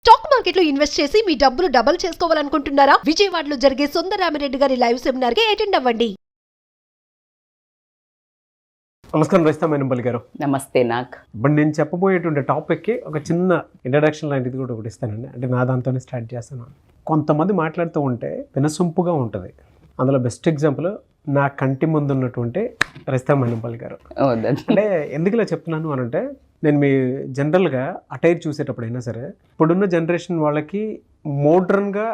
Stock మార్కెట్లో invest చేసి మీ డబ్బులు డబుల్ చేసుకోవాలనుకుంటున్నారా? విజయవాడలో జరిగే సుందరరామిరెడ్డి గారి లైవ్ సెమినార్ కి అటెండ్ అవ్వండి. నమస్కారం రజిత మేనంపల్లి గారు. నమస్తే. నాకు ఇప్పుడు నేను చెప్పబోయేటువంటి టాపిక్కి ఒక చిన్న ఇంట్రడక్షన్ లాంటిది కూడా ఒకటి ఇస్తానండి. అంటే నా దాంతోనే స్టార్ట్ చేస్తాను. కొంతమంది మాట్లాడుతూ ఉంటే వినసొంపుగా ఉంటుంది. అందులో బెస్ట్ ఎగ్జాంపుల్ నా కంటి ముందు ఉన్నటువంటి రజిత మేనంపల్లి గారు. అంటే ఎందుకు ఇలా చెప్తున్నాను అని అంటే, నేను మీ జనరల్గా అటైర్ చూసేటప్పుడు అయినా సరే, ఇప్పుడున్న జనరేషన్ వాళ్ళకి మోడ్రన్గా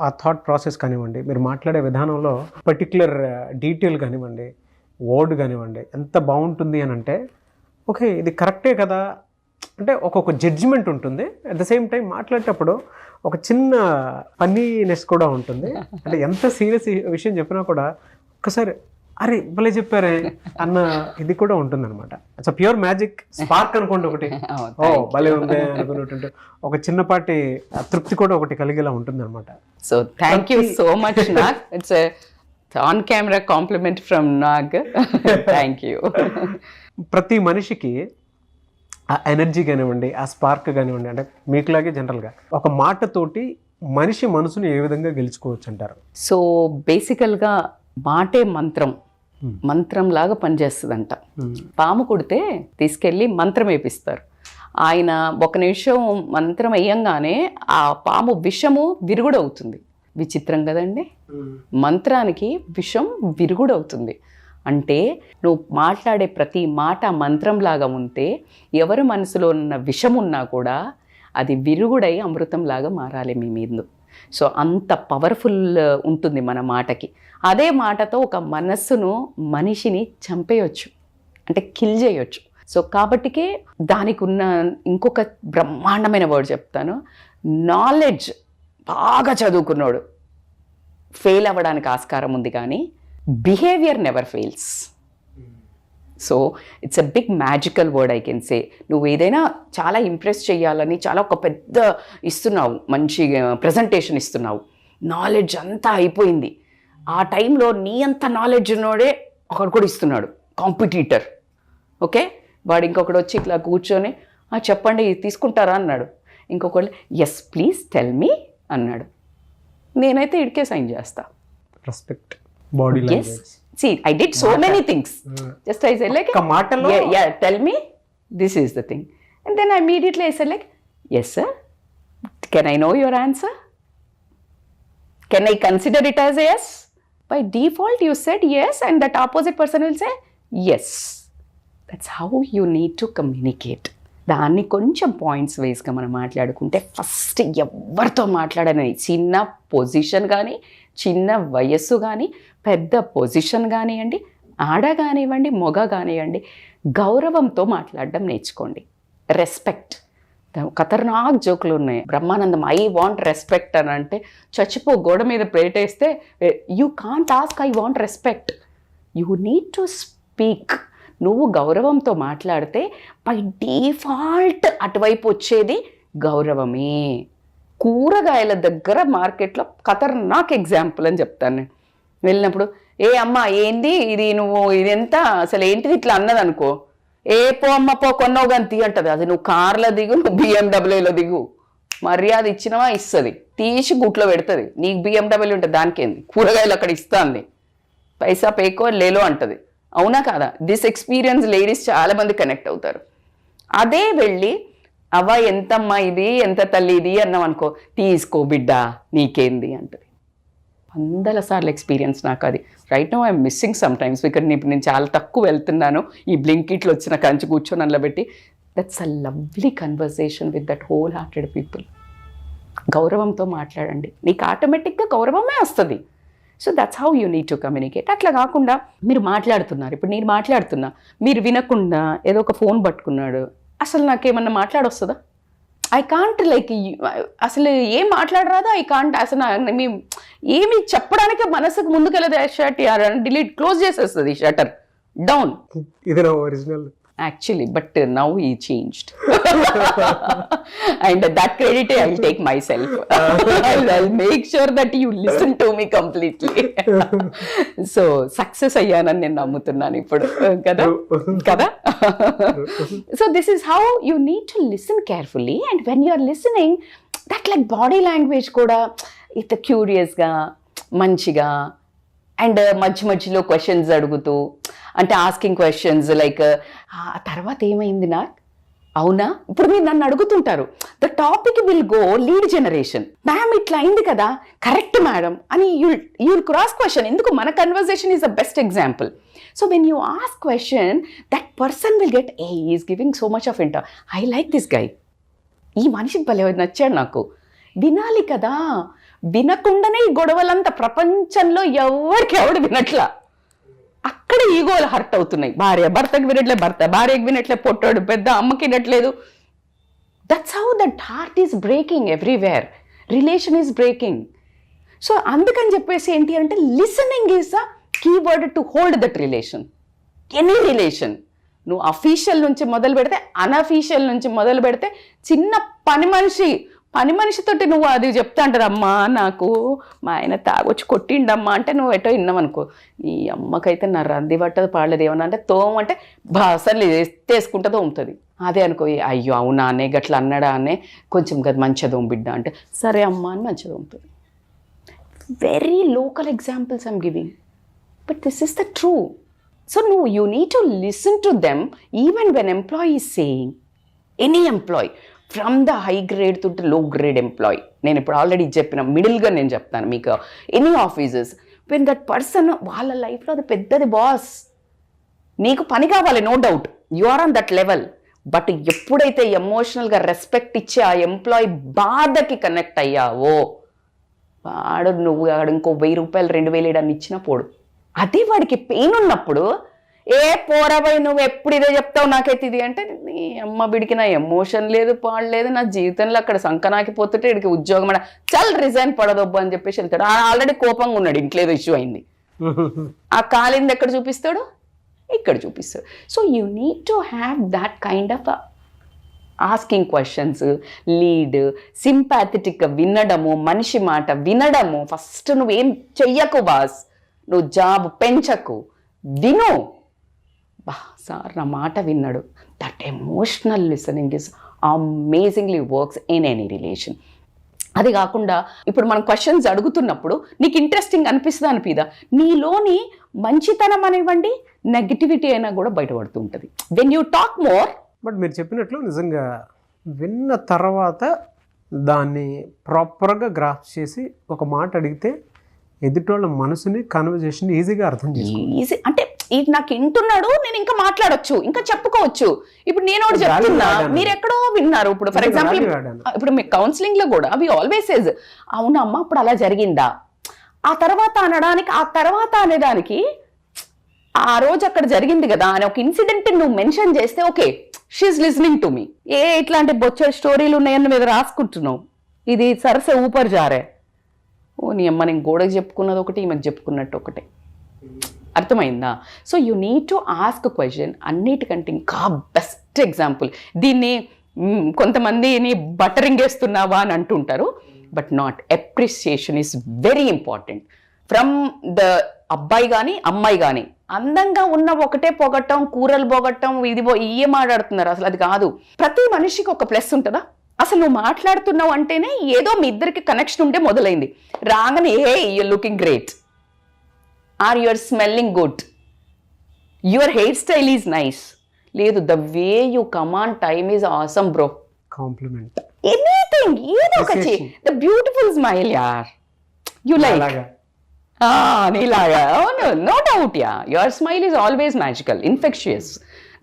ఆ థాట్ ప్రాసెస్ కానివ్వండి, మీరు మాట్లాడే విధానంలో పర్టిక్యులర్ డీటెయిల్ కానివ్వండి, వర్డ్ కానివ్వండి, ఎంత బాగుంటుంది అని అంటే, ఓకే ఇది కరెక్టే కదా అంటే ఒక్కొక్క జడ్జిమెంట్ ఉంటుంది. అట్ ద సేమ్ టైం మాట్లాడేటప్పుడు ఒక చిన్న ఫన్నీనెస్ కూడా ఉంటుంది. అంటే ఎంత సీరియస్ విషయం చెప్పినా కూడా ఒక్కసారి అరే భలే చెప్పారే అన్న ఇది కూడా ఉంటుంది అనమాట. ఇట్స్ ప్యూర్ మ్యాజిక్ స్పార్క్ అనుకోండి ఒకటి. ఓ భలే ఉంది అనుకున్నట్టు ఒక చిన్నపాటి తృప్తి కూడా ఒకటి కలిగేలా ఉంటుంది అనమాట. So thank you so much Nag. It's on camera compliment from Nag. Thank you. ప్రతి మనిషికి ఆ ఎనర్జీ కానివ్వండి, ఆ స్పార్క్ కానివ్వండి, అంటే మీకులాగే జనరల్గా ఒక మాటతోటి మనిషి మనసుని ఏ విధంగా గెలుచుకోవచ్చు అంటారు? సో బేసికల్గా మాటే మంత్రం లాగా పనిచేస్తుందంట. పాము కుడితే తీసుకెళ్ళి మంత్రం వేపిస్తారు. ఆయన ఒక నిమిషం మంత్రం వేయంగానే ఆ పాము విషము విరుగుడవుతుంది. విచిత్రం కదండి. మంత్రానికి విషం విరుగుడవుతుంది. అంటే నువ్వు మాట్లాడే ప్రతి మాట మంత్రంలాగా ఉంటే ఎవరి మనసులో ఉన్న విషం ఉన్నా కూడా అది విరుగుడై అమృతంలాగా మారాలి మీ మీద. సో అంత పవర్ఫుల్ ఉంటుంది మన మాటకి. అదే మాటతో ఒక మనస్సును, మనిషిని చంపేయచ్చు, అంటే కిల్ చేయొచ్చు. సో కాబట్టికే దానికి ఉన్న ఇంకొక బ్రహ్మాండమైన వర్డ్ చెప్తాను. నాలెడ్జ్ బాగా చదువుకున్నాడు ఫెయిల్ అవ్వడానికి ఆస్కారం ఉంది, కానీ behaviour never fails. So it's a big magical word I can say. నువ్వు ఏదైనా చాలా ఇంప్రెస్ చేయాలని చాలా ఒక పెద్ద ఇస్తున్నావు, మంచి ప్రజెంటేషన్ ఇస్తున్నావు, నాలెడ్జ్ అంతా అయిపోయింది. ఆ టైంలో నీ అంత నాలెడ్జ్ ఉన్నోడే ఒకడు కూడా ఇస్తున్నాడు, కాంపిటీటర్. ఓకే, వాడు ఇంకొకడు వచ్చి ఇట్లా కూర్చొని చెప్పండి తీసుకుంటారా అన్నాడు. ఇంకొకళ్ళు ఎస్ ప్లీజ్ టెల్ మీ అన్నాడు. నేనైతే ఇడికే సైన్ చేస్తా. Respect, body language. See, I did so many things. Just I said like, yeah, tell me, this is the thing. And then immediately I said like, yes sir, can I know your answer? Can I consider it as a yes? By default you said yes and that opposite person will say yes. That's how you need to communicate. దాన్ని కొంచెం points వేస్గా మనం మాట్లాడుకుంటే, first ఎవరితో మాట్లాడని, చిన్న position కానీ, చిన్న వయస్సు కానీ, పెద్ద పొజిషన్ కానివ్వండి, ఆడ కానివ్వండి, మొగ కానివ్వండి, గౌరవంతో మాట్లాడడం నేర్చుకోండి. రెస్పెక్ట్. ఖతర్నాక్ జోకులు ఉన్నాయి. బ్రహ్మానందం ఐ వాంట్ రెస్పెక్ట్ అని అంటే, చచ్చిపో గోడ మీద ప్లేటేస్తే you can't ask I want respect. You need to speak. నువ్వు గౌరవంతో మాట్లాడితే బై డిఫాల్ట్ అటువైపు వచ్చేది గౌరవమే. కూరగాయల దగ్గర మార్కెట్లో ఖతర్నాక్ ఎగ్జాంపుల్ అని చెప్తాను నేను. వెళ్ళినప్పుడు ఏ అమ్మ ఏంది ఇది, నువ్వు ఇది ఎంత అసలు ఏంటిది ఇట్లా అన్నది అనుకో, ఏ పో అమ్మ పో కొన్నావు కానీ తీ అంటది. అది నువ్వు కార్లో దిగు, నువ్వు BMW దిగు, మర్యాద ఇచ్చినవా ఇస్తుంది, తీసి గుట్లో పెడుతుంది. నీకు BMW ఉంటుంది, దానికేంది, కూరగాయలు అక్కడ ఇస్తుంది, పైసా పేకో లేలో అంటది. అవునా కాదా? దిస్ ఎక్స్పీరియన్స్ లేడీస్ చాలామంది కనెక్ట్ అవుతారు. అదే వెళ్ళి అవ్వ ఎంతమ్మా ఇది, ఎంత తల్లి ఇది అన్నాం అనుకో, తీసుకో బిడ్డ నీకేంది అంటది. 100 సార్లు ఎక్స్పీరియన్స్ నాకు అది. Right no I'm missing sometimes. ఇక్కడ నేను చాలా తక్కువ వెళ్తున్నాను. ఈ బ్లింకిట్లో వచ్చిన కంచి కూర్చొని అందులో పెట్టి, that's a lovely conversation with that whole hearted people. గౌరవంతో మాట్లాడండి, నీకు ఆటోమేటిక్గా గౌరవమే వస్తుంది. So that's how you need to communicate. అట్లా కాకుండా మీరు మాట్లాడుతున్నారు, ఇప్పుడు నేను మాట్లాడుతున్నా, మీరు వినకుండా ఏదో ఒక ఫోన్ పట్టుకున్నాడు, అసలు నాకేమన్నా మాట్లాడొస్తుందా? ఐ కాంట్ లైక్, అసలు ఏం మాట్లాడరాదా? ఐ కాంట్ అసలు మీ ఏమి చెప్పడానికి మనసుకు ముందుకెళ్ళదు. షర్ట్ డిలీట్ క్లోజ్ చేసేస్తుంది, షటర్ డౌన్. ఇది నా original. actually, but now he changed. And that credit I'll take myself. I'll make sure that you listen to me completely. So success అయ్యానని నేను నమ్ముతున్నాను ఇప్పుడు కదా కదా. So this is how you need to listen carefully, and when you are listening, that like body language కూడా ఇంత క్యూరియస్గా మంచిగా, and మధ్యలో questions అడుగుతూ, అంటే ఆస్కింగ్ క్వశ్చన్స్ లైక్ ఆ తర్వాత ఏమైంది నాకు, అవునా, ఇప్పుడు మీరు నన్ను అడుగుతుంటారు, the topic will go lead generation, ma'am ఇట్లా అయింది కదా, కరెక్ట్ మేడం అని యూల్ క్రాస్ క్వశ్చన్. ఎందుకు, మన conversation is the best example. So when you ask question, that person will get a is giving so much of inter, I like this guy, ఈ మనిషికి భలే నచ్చాడు నాకు. వినాలి కదా, వినకుండానే ఈ గొడవలంతా ప్రపంచంలో ఎవడు వినట్లా, అక్కడ ఈగోలు హర్ట్ అవుతున్నాయి. భర్తకి వినట్లే, భార్యకి వినట్లే, పొట్టాడు పెద్ద అమ్మకి వినట్లేదు. That's how that heart is breaking everywhere, relation is breaking. So అందుకని చెప్పేసి ఏంటి అంటే, listening is the keyword to hold that relation. Any relation, నువ్వు అఫీషియల్ నుంచి మొదలు పెడితే, అన్అఫీషియల్ నుంచి మొదలు పెడితే, చిన్న పని మనిషితోటి నువ్వు అది చెప్తా అంటారు, అమ్మా నాకు మా ఆయన తాగొచ్చి కొట్టిండమ్మా అంటే, నువ్వు ఎటో విన్నామనుకో, ఈ అమ్మకైతే నా రంది పట్టదు పాడలేదు, ఏమన్నా అంటే తోమంటే అసలు వేసుకుంటే తోముతుంది. అదే అనుకో, అయ్యో అవునా అనే గట్లా అన్నాడా అనే, కొంచెం కదా మంచిగా తోము బిడ్డ అంటే, సరే అమ్మ అని మంచిగా తోముతుంది. Very local examples I'm giving, but this is the true. So నువ్వు you need to listen to them even when employee is saying, any employee from the high grade to low grade employee. నేను ఇప్పుడు already చెప్పిన మిడిల్గా నేను చెప్తాను మీకు, any officers, when that person వాళ్ళ లైఫ్లో అది పెద్దది బాస్, నీకు పని కావాలి no doubt, you are on that level. But ఎప్పుడైతే ఎమోషనల్గా రెస్పెక్ట్ ఇచ్చి ఆ ఎంప్లాయీ బాధకి కనెక్ట్ అయ్యావో, నువ్వు ఇంకో 1000 రూపాయలు 2000 అని ఇచ్చినా పోడు. అదే వాడికి పెయిన్ ఉన్నప్పుడు, ఏ పోరాబాయ్ నువ్వు ఎప్పుడు ఇదే చెప్తావు నాకైతే ఇది అంటే, నీ అమ్మ బిడికి నా ఎమోషన్ లేదు పాడలేదు, నా జీవితంలో అక్కడ సంకనాకిపోతుంటే ఇక్కడికి ఉద్యోగం చల్ రిజైన్ పడదొబ్బు అని చెప్పేసి వెళ్తాడు. ఆల్రెడీ కోపంగా ఉన్నాడు, ఇంట్లో ఏదో ఇష్యూ అయింది, ఆ కాలింది ఎక్కడ చూపిస్తాడు, ఇక్కడ చూపిస్తాడు. So you need to have that kind of asking questions, lead, సింపాథెటిక్గా వినడము, మనిషి మాట వినడము. ఫస్ట్ నువ్వేం చెయ్యకు బాస్, నువ్వు జాబ్ పెంచకు, విను. సార్ నా మాట విన్నాడు, that emotional listening is amazingly works in any relation. అది కాకుండా ఇప్పుడు మనం క్వశ్చన్స్ అడుగుతున్నప్పుడు నీకు ఇంట్రెస్టింగ్ అనిపిస్తుందా అనిపిదా, నీలోని మంచితనం అనివ్వండి నెగిటివిటీ అయినా కూడా బయటపడుతూ ఉంటుంది when you talk more. But మీరు చెప్పినట్లు నిజంగా విన్న తర్వాత దాన్ని ప్రాపర్గా గ్రాఫ్ చేసి ఒక మాట అడిగితే ఎదుటోళ్ళ మనసుని, కన్వర్జేషన్ ఈజీగా అర్థం చేసుకోవాలి. ఈజీ అంటే ఇది నాకు వింటున్నాడు, నేను ఇంకా మాట్లాడొచ్చు, ఇంకా చెప్పుకోవచ్చు. ఇప్పుడు నేను ఒకటి చెప్తున్నా, మీరు ఎక్కడో విన్నారు. ఇప్పుడు ఫర్ ఎగ్జాంపుల్ ఇప్పుడు మీ కౌన్సిలింగ్ లో కూడా వి ఆల్వేస్ సేజ్, అవునమ్మా ఇప్పుడు అలా జరిగిందా, ఆ తర్వాత అనేదానికి ఆ రోజు అక్కడ జరిగింది కదా అని ఒక ఇన్సిడెంట్ నువ్వు మెన్షన్ చేస్తే, okay she's listening to me. ఇట్లాంటి బొచ్చ స్టోరీలు ఉన్నాయని మీద రాసుకుంటున్నావు, ఇది సరస ఊపర్ జారే, ఓ నీ అమ్మ నేను గోడకు చెప్పుకున్నది ఒకటి, ఈమెకు చెప్పుకున్నట్టు ఒకటి. అర్థమైందా? So you need to ask question. అన్నిటికంటే ఇంకా బెస్ట్ ఎగ్జాంపుల్, దీన్ని కొంతమందిని బటరింగ్ వేస్తున్నావా అని అంటుంటారు, but not. Appreciation is very important from the అబ్బాయి కానీ అమ్మాయి కానీ. అందంగా ఉన్న ఒకటే పొగట్టం, కూరలు పొగట్టం, ఇది ఇయ్యే మాట్లాడుతున్నారు, అసలు అది కాదు. ప్రతి మనిషికి ఒక ప్లస్ ఉంటుందా, అసలు నువ్వు మాట్లాడుతున్నావు అంటేనే ఏదో మీ ఇద్దరికి కనెక్షన్ ఉంటే మొదలైంది. రాగానే hey you're looking great, or you're smelling good, your hair style is nice, లేదు the way you command time is awesome bro, compliment, anything, ఏదో ఒకటి, ద బ్యూటిఫుల్ స్మైల్ యార్, యు లైక్ నీలాగా, no doubt yeah, your smile is always magical, infectious,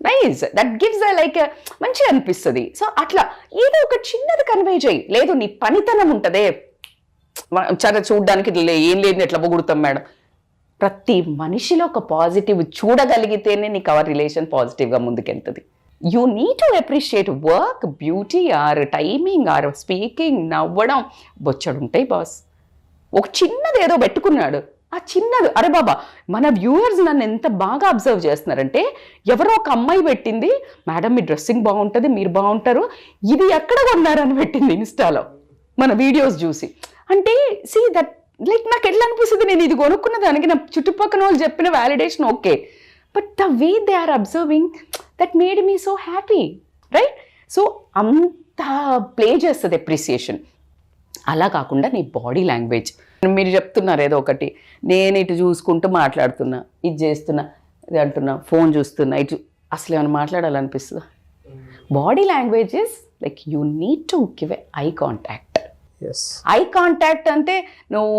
nice, that gives like మంచిగా అనిపిస్తుంది. So అట్లా ఏదో ఒక చిన్నది కన్వే చేయి. లేదు నీ పనితనం ఉంటుందే, చాలా చూడడానికి ఏం లేదు ఎట్లా పొగుడుతాం మేడం. ప్రతి మనిషిలో ఒక పాజిటివ్ చూడగలిగితేనే నీకు అవర్ రిలేషన్ పాజిటివ్గా ముందుకెళ్తుంది. You need to appreciate work, beauty, or timing, or speaking, నవ్వడం, బొచ్చడు ఉంటాయి బాస్. ఒక చిన్నది ఏదో పెట్టుకున్నాడు, ఆ చిన్నది, అరే బాబా మన వ్యూవర్స్ నన్ను ఎంత బాగా అబ్జర్వ్ చేస్తున్నారంటే, ఎవరో ఒక అమ్మాయి పెట్టింది, మేడం మీ డ్రెస్సింగ్ బాగుంటుంది, మీరు బాగుంటారు, ఇది ఎక్కడ కొన్నారని పెట్టింది ఇన్స్టాలో మన వీడియోస్ చూసి. అంటే సీ దట్ లైక్ నాకు ఎట్లా అనిపిస్తుంది, నేను ఇది కొనుక్కున్న దానికి నా చుట్టుపక్కల వాళ్ళు చెప్పిన validation okay, but the way they are observing that made me so happy, right? So అంత ప్లే చేస్తుంది అప్రిసియేషన్. అలా కాకుండా నీ బాడీ లాంగ్వేజ్, మీరు చెప్తున్నారు ఏదో ఒకటి, నేను ఇటు చూసుకుంటూ మాట్లాడుతున్నా, ఇది చేస్తున్నా, ఇది అంటున్నా, ఫోన్ చూస్తున్నా, ఇటు అసలు ఏమైనా మాట్లాడాలనిపిస్తుందా? Body language is like you need to give a eye contact. Eye contact అంటే నువ్వు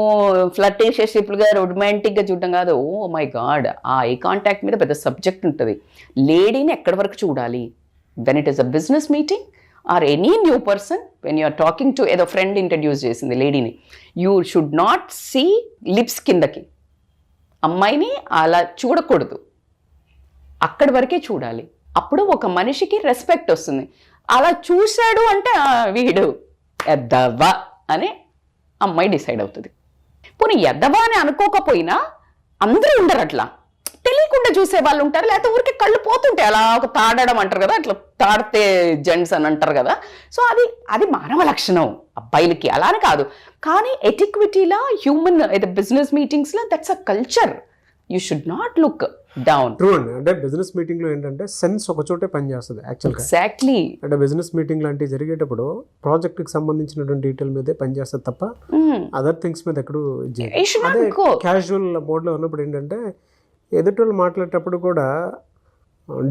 ఫ్లర్టేషియస్గా రొమాంటిక్గా చూడడం కాదు. ఓ మై గాడ్, ఆ ఐ కాంటాక్ట్ మీద పెద్ద సబ్జెక్ట్ ఉంటుంది. లేడీని ఎక్కడి వరకు చూడాలి? When it is a business meeting or any new person, when you're talking to, ఏదో ఫ్రెండ్ ఇంట్రడ్యూస్ చేసింది లేడీని, you should not see lips కిందకి, అమ్మాయిని అలా చూడకూడదు, అక్కడి వరకే చూడాలి. అప్పుడు ఒక మనిషికి రెస్పెక్ట్ వస్తుంది. అలా చూశాడు అంటే వీడు ఎద్దవా అని అమ్మాయి డిసైడ్ అవుతుంది. పోనీ ఎద్దవా అని అనుకోకపోయినా అందరూ ఉండరు, అట్లా తెలియకుండా చూసే వాళ్ళు ఉంటారు, లేకపోతే ఊరికి కళ్ళు పోతుంటాయి, అలా ఒక తాడడం అంటారు కదా, అట్లా తాడితే జెంట్స్ అని అంటారు కదా. సో అది మానవ లక్షణం అబ్బాయిలకి, అలానే కాదు. కానీ ఎటిక్విటీలా హ్యూమన్ బిజినెస్ మీటింగ్స్లో that's a culture. You should not look down. True అండి. అంటే బిజినెస్ మీటింగ్ లో ఏంటంటే సెన్స్ ఒక చోటే పనిచేస్తుంది యాక్చువల్గా. ఎగ్జాక్ట్లీ. అంటే బిజినెస్ మీటింగ్ లాంటివి జరిగేటప్పుడు ప్రాజెక్ట్ కి సంబంధించినటువంటి డీటెయిల్ మీదే పనిచేస్తుంది తప్ప అదర్ థింగ్స్ మీద ఎక్కడూ అదే క్యాజువల్ మోడ్ లో ఉన్నప్పుడు ఏంటంటే ఎదుటి వాళ్ళు మాట్లాడేటప్పుడు కూడా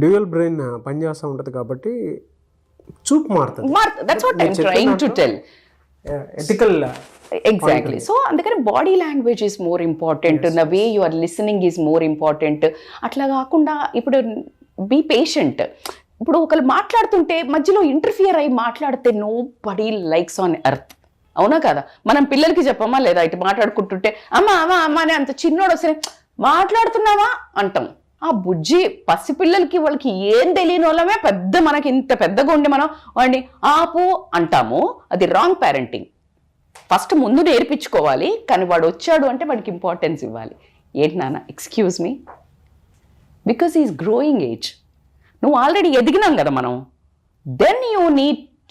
డ్యూయల్ బ్రెయిన్ పనిచేస్తూ ఉంటుంది కాబట్టి చూపు మారుతుంది. ఎగ్జాక్ట్లీ. సో అందుకని body language is more important, the way you are listening is more important. అట్లా కాకుండా ఇప్పుడు బీ పేషెంట్. ఇప్పుడు ఒకరు మాట్లాడుతుంటే మధ్యలో ఇంటర్ఫియర్ అయ్యి మాట్లాడితే nobody likes on earth, అవునా కదా? మనం పిల్లలకి చెప్పమా లేదా? ఇటు మాట్లాడుకుంటుంటే అమ్మ అమ్మ అమ్మ అని అంత చిన్నోడు వస్తే మాట్లాడుతున్నావా అంటాం. ఆ బుజ్జి పసిపిల్లలకి వాళ్ళకి ఏం తెలియని వాళ్ళమే పెద్ద, మనకి ఇంత పెద్దగా ఉండి మనం వాడిని ఆపు అంటాము. అది రాంగ్ పేరెంటింగ్. ఫస్ట్ ముందు నేర్పించుకోవాలి, కానీ వాడు వచ్చాడు అంటే వాడికి ఇంపార్టెన్స్ ఇవ్వాలి. ఏంటి నాన్న, excuse me, because is growing age. నువ్వు ఆల్రెడీ ఎదిగినాం కదా మనం. Then you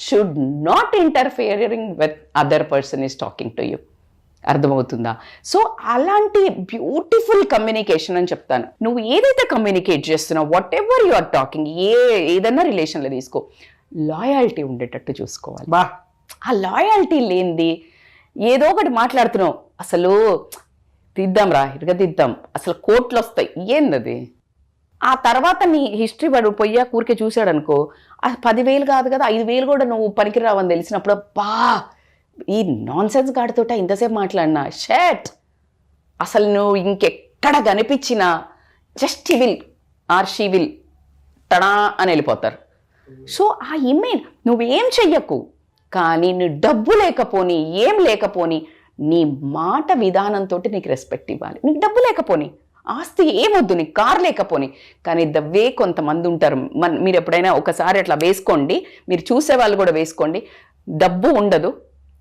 should not interfering with other person is talking to you. అర్థమవుతుందా? సో అలాంటి బ్యూటిఫుల్ కమ్యూనికేషన్ అని చెప్తాను. నువ్వు ఏదైతే కమ్యూనికేట్ చేస్తున్నావు, whatever you are talking, ఏదన్నా రిలేషన్లో తీసుకో, లాయాలిటీ ఉండేటట్టు చూసుకోవాలి. ఆ లాయాలిటీ లేనిది ఏదో ఒకటి మాట్లాడుతున్నావు, అసలు తీద్దాం రా ఇరుగా తీద్దాం, అసలు కోట్లు వస్తాయి, ఏందది? ఆ తర్వాత నీ హిస్టరీ వాడు పొయ్యా కూరికే చూశాడు అనుకో, ఆ 10,000 కాదు కదా 5,000 కూడా నువ్వు పనికిరావని తెలిసినప్పుడు బా ఈ నాన్ సెన్స్ గాడితోట ఇంతసేపు మాట్లాడినా షట్, అసలు నువ్వు ఇంకెక్కడ కనిపించినా just he will or she will ta-da అని వెళ్ళిపోతారు. సో ఆ ఇమేజ్ నువ్వేం చెయ్యకు, కానీ నీ డబ్బు లేకపోని ఏం లేకపోని నీ మాట విధానంతో నీకు రెస్పెక్ట్ ఇవ్వాలి. నీకు డబ్బు లేకపోని, ఆస్తి ఏమొద్దు, నీకు కార్ లేకపోని, కానీ ద వే కొంతమంది ఉంటారు. మీరు ఎప్పుడైనా ఒకసారి అట్లా వేసుకోండి, మీరు చూసే వాళ్ళు కూడా వేసుకోండి. డబ్బు ఉండదు,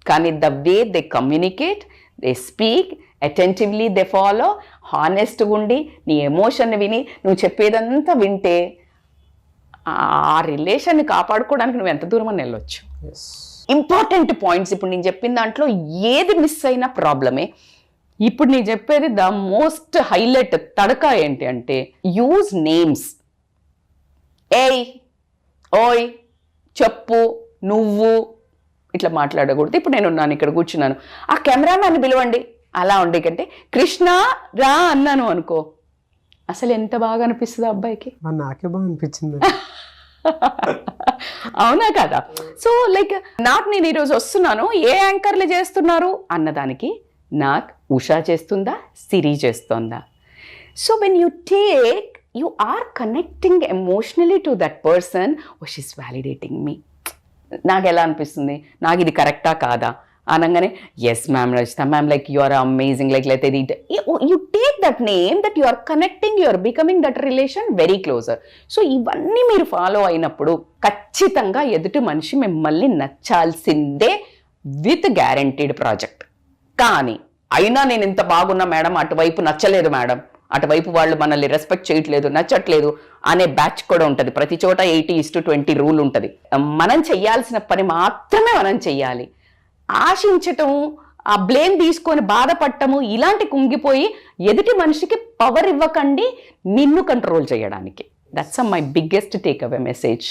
కానీ the way they communicate, they speak attentively, they follow, హానెస్ట్గా ఉండి నీ ఎమోషన్ విని నువ్వు చెప్పేదంతా వింటే ఆ రిలేషన్ని కాపాడుకోవడానికి నువ్వు ఎంత దూరం అని వెళ్ళొచ్చు. ఇంపార్టెంట్ పాయింట్స్ ఇప్పుడు నేను చెప్పిన దాంట్లో ఏది మిస్ అయినా ప్రాబ్లమే. ఇప్పుడు నేను చెప్పేది ద మోస్ట్ హైలైట్ తడక ఏంటి అంటే యూజ్ నేమ్స్. ఏయ్, ఓయ్, చెప్పు, నువ్వు ఇట్లా మాట్లాడకూడదు. ఇప్పుడు నేను ఉన్నాను ఇక్కడ కూర్చున్నాను, ఆ కెమెరామ్యాన్ని పిలవండి అలా ఉండే కంటే కృష్ణ రా అన్నాను అనుకో, అసలు ఎంత బాగా అనిపిస్తుంది అబ్బాయికి. నాకే బాగా అనిపించింది. అవునా కదా? సో లైక్ నాకు నేను ఈరోజు వస్తున్నాను, ఏ యాంకర్లు చేస్తున్నారు అన్నదానికి నాకు ఉషా చేస్తుందా, సిరి చేస్తుందా? So when you take, you are connecting emotionally to that person, which is validating me. నాకు ఎలా అనిపిస్తుంది, నాకు ఇది కరెక్టా కాదా అనగానే yes ma'am Rajitha ma'am, like you are amazing, like లేకపోతే you take that name that you are connecting, you are becoming that relation very closer. So ఇవన్నీ మీరు ఫాలో అయినప్పుడు ఖచ్చితంగా ఎదుటి మనిషి మిమ్మల్ని నచ్చాల్సిందే విత్ గ్యారంటీడ్ ప్రాజెక్ట్. కానీ అయినా నేను ఇంత బాగున్నా మేడం, అటువైపు నచ్చలేదు మేడం, అటువైపు వాళ్ళు మనల్ని రెస్పెక్ట్ చేయట్లేదు, నచ్చట్లేదు అనే బ్యాచ్ కూడా ఉంటుంది. ప్రతి చోట 80:20 రూల్ ఉంటుంది. మనం చెయ్యాల్సిన పని మాత్రమే మనం చెయ్యాలి. ఆశించటం, ఆ బ్లేమ్ తీసుకొని బాధపడటము, ఇలాంటి కుంగిపోయి ఎదుటి మనిషికి పవర్ ఇవ్వకండి నిన్ను కంట్రోల్ చేయడానికి. That's my biggest take away message.